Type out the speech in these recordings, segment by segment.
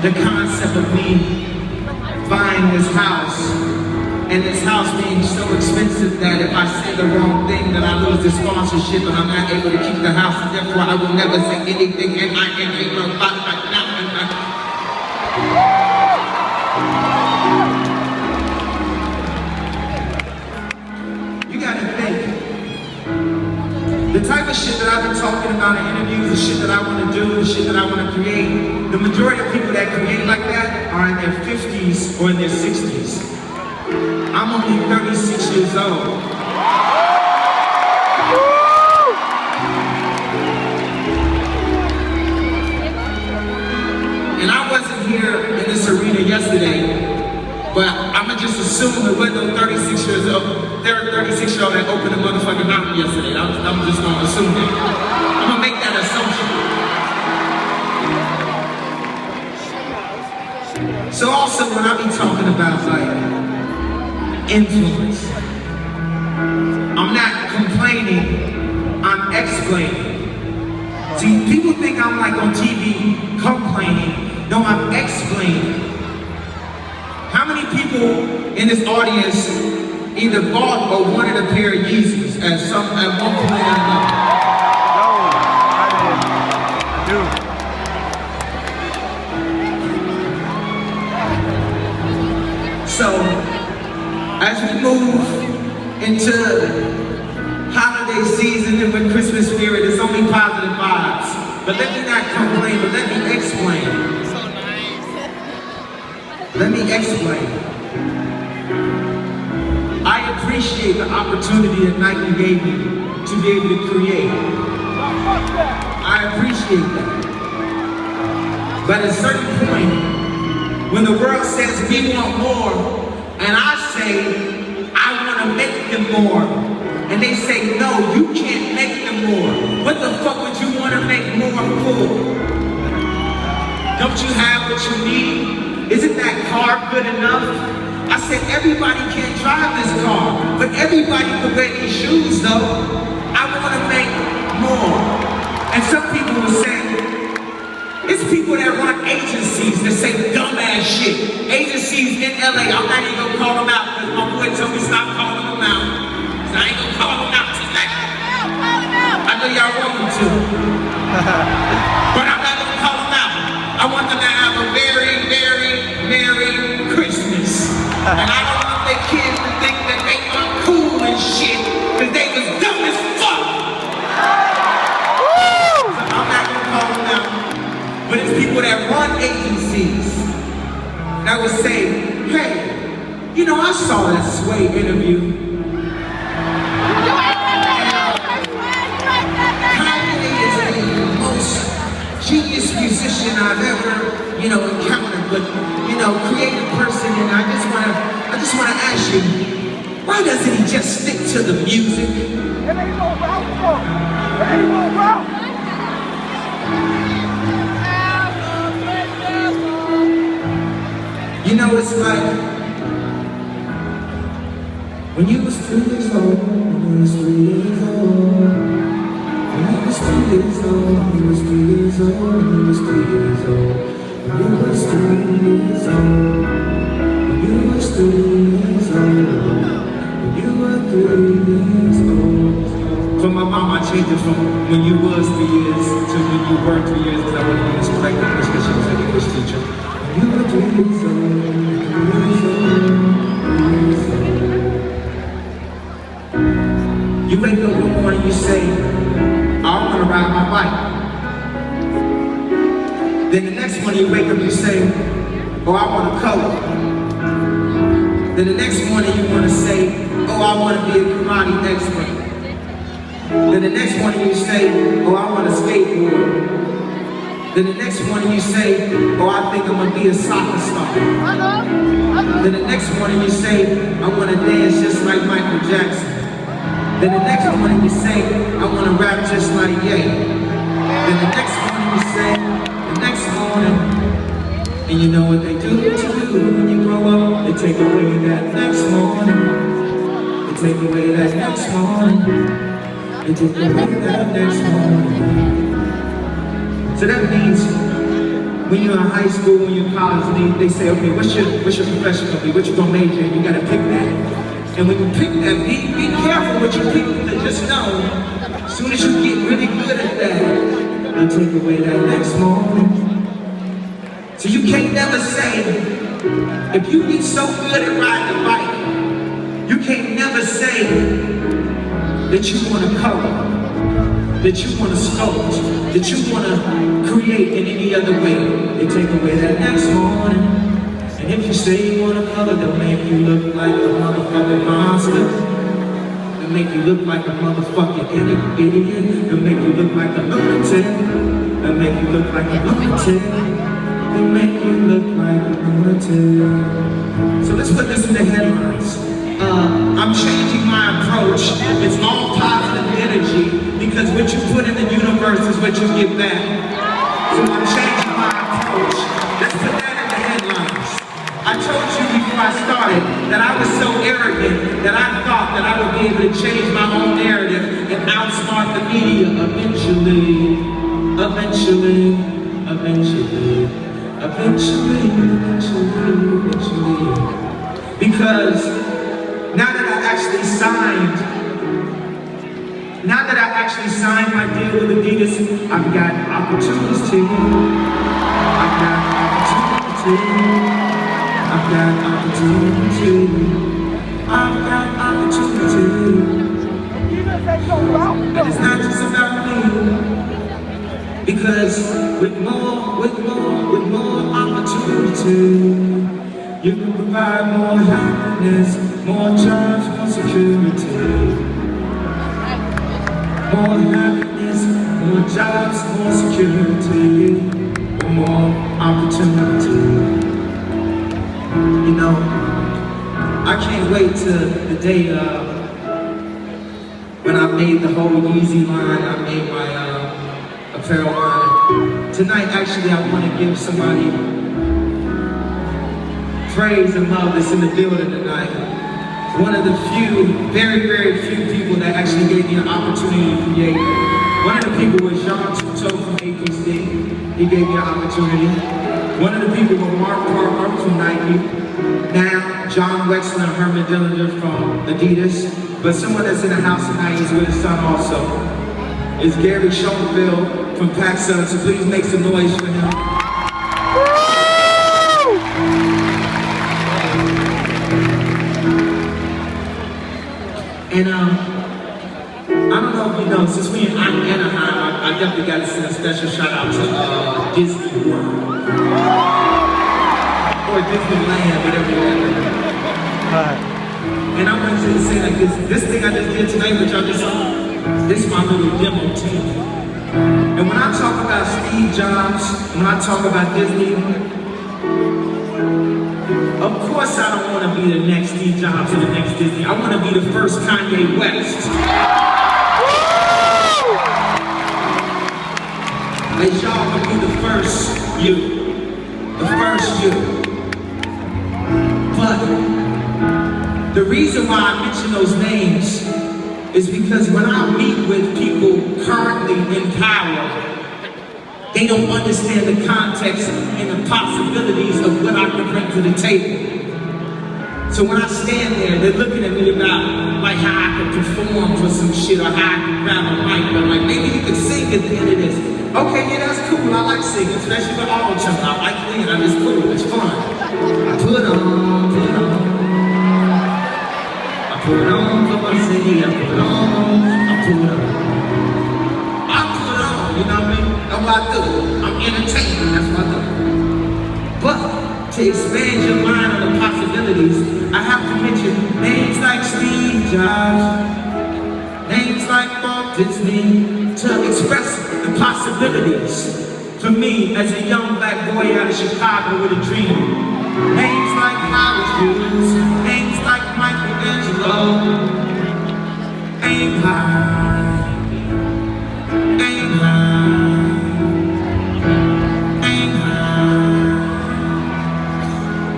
the concept of me buying this house, and this house being so expensive that if I say the wrong thing, that I lose the sponsorship and I'm not able to keep the house, and therefore I will never say anything and I am able about right now. You gotta think. The type of shit that I've been talking about in interviews, the shit that I want to do, the shit that I want to create, the majority of people that create like that are in their 50s or in their 60s. I'm only 36 years old. And I wasn't here in this arena yesterday, but I'ma just assume there wasn't no 36-year-old that opened a motherfucking mountain yesterday. I'm just gonna assume that. I'm gonna make that assumption. So also when I be talking about like influence, I'm not complaining, I'm explaining. See, people think I'm like on TV complaining. No, I'm explaining. How many people in this audience either bought or wanted a pair of Yeezys at one point or another? No, I do. So, as we move into holiday season and with Christmas spirit, it's only positive vibes. But let me not complain, but let me explain. Let me explain. I appreciate the opportunity that Nike gave me to be able to create. I appreciate that. But at a certain point, when the world says we want more, and I say, I want to make them more, and they say, no, you can't make them more. What the fuck would you want to make more for? Don't you have what you need? Isn't that car good enough? I said, everybody can't drive this car, but everybody can wear these shoes though. I want to make more. And some people will say, it's people that run agencies that say dumbass shit. Agencies in LA, I'm not even gonna call them out because my boy told me stop calling them out. So I ain't gonna call them out tonight. I know y'all want me to. But I'm not gonna call them out. I want them to have a very, very Merry Christmas. And I don't want their kids to think that they uncool and shit, because they was dumb as fuck. So I'm not gonna call them out. But it's people that run agencies that would say, hey, you know, I saw that Sway interview. Kanye is the most genius musician I've ever, encountered, but, creative person, and I just wanna ask you, why doesn't he just stick to the music? You know, it's like, when you was 2 years old, when you was 3 years old, when you was 2 years old, when you was 3 years old, when you was 3 years old, when you was 3 years old, when you was 3 years old, when you were 3 years old. For my mom, I changed it from when you was 3 years to when you were 3 years, because I wouldn't be correct English because she was an English teacher. You were 3 years old, 3 years old, 3 years old. You wake up one morning, you say, I want to ride my bike. Then the next morning you wake up, you say, oh, I want to color. Then the next morning you want to say, oh, I want to be a karate expert. Then the next morning you say, oh, I want to skateboard. Then the next morning you say, oh, I think I'm going to be a soccer star. Then the next morning you say, I want to dance just like Michael Jackson. Then the next morning you say, I want to rap just like Ye. Then the next morning you say, the next morning, and you know what they do to you when you grow up? They take away that next morning. They take away that next morning. They take away that next morning. So that means when you're in high school, when you're in college, they say, okay, what's your profession gonna be? What you gonna major in? You gotta pick that. And when you pick that, be careful what you pick, because just know, as soon as you get really good at that, they'll take away that next moment. So you can't never say, if you be so good at riding a bike, you can't never say that you want to color, that you want to sculpt, that you want to create in any other way. They take away that next morning. And if you say you want to color, they'll make you look like a motherfucking monster. They'll make you look like a motherfucking idiot. They'll make you look like a lunatic. They'll make you look like a lunatic. They'll make you look like a lunatic. So let's put this in the headlines. I'm changing my approach. It's all positive energy, because what you put in the universe is what you get back. So I'm changing my approach. Let's put that in the headlines. I told you before I started that I was so arrogant that I thought that I would be able to change my own narrative and outsmart the media eventually. Because now that I actually signed my deal with Adidas, I've got opportunity. I've got opportunity. And it's not just about me. Because with more opportunity, you can provide more happiness, more jobs, more security. More happiness, more jobs, more security, more opportunity. You know, I can't wait till the day when I made the whole Yeezy line, I made my apparel line. Tonight, actually, I want to give somebody praise and love that's in the building tonight. One of the few, very, very few people that actually gave me an opportunity to create. One of the people was Jean Tuteau from APC. He gave me an opportunity. One of the people was Mark Parker from Nike. Now, John Wexler and Herman Dillinger from Adidas. But someone that's in the house tonight is with his son also. It's Gary Schoenfeld from PacSun, so please make some noise for him. And I don't know if you know, since we're in Anaheim, I definitely got to send a special shout out to Disney World. Or Disneyland, whatever you want. And I wanted to say like this thing I just did tonight, which y'all just saw, this is my little demo team. And when I talk about Steve Jobs, when I talk about Disney, of course I don't want to be the next Steve Jobs or the next Disney. I want to be the first Kanye West. As y'all can be the first you. The first you. But the reason why I mention those names is because when I meet with people currently in power, they don't understand the context and the possibilities of what I can bring to the table. So when I stand there, they're looking at me about like how I can perform for some shit or how I can grab a mic, but like maybe you can sing at the end of this. Okay, yeah, that's cool. I like singing, especially with auto-tune. I like playing. It's cool. It's fun. I put on for my city. I put on. You know what I mean? That's what I do. I'm entertaining. That's what I do. But to expand your mind on the possibilities, I have to mention names like Steve Jobs, names like Walt Disney, to express the possibilities for me as a young black boy out of Chicago with a dream. Names like Howard Hughes, names like Michelangelo, aim high, aim high, aim high,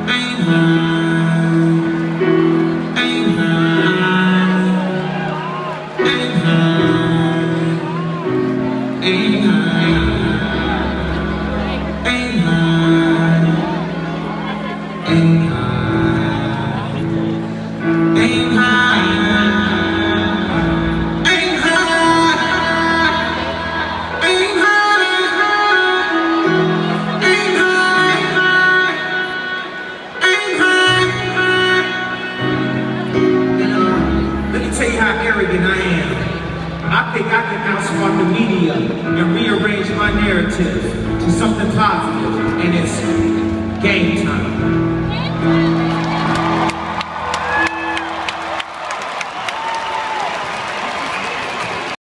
aim high, aim high, aim high, aim high, aim high. media and rearrange my narrative to something positive, and it's game time.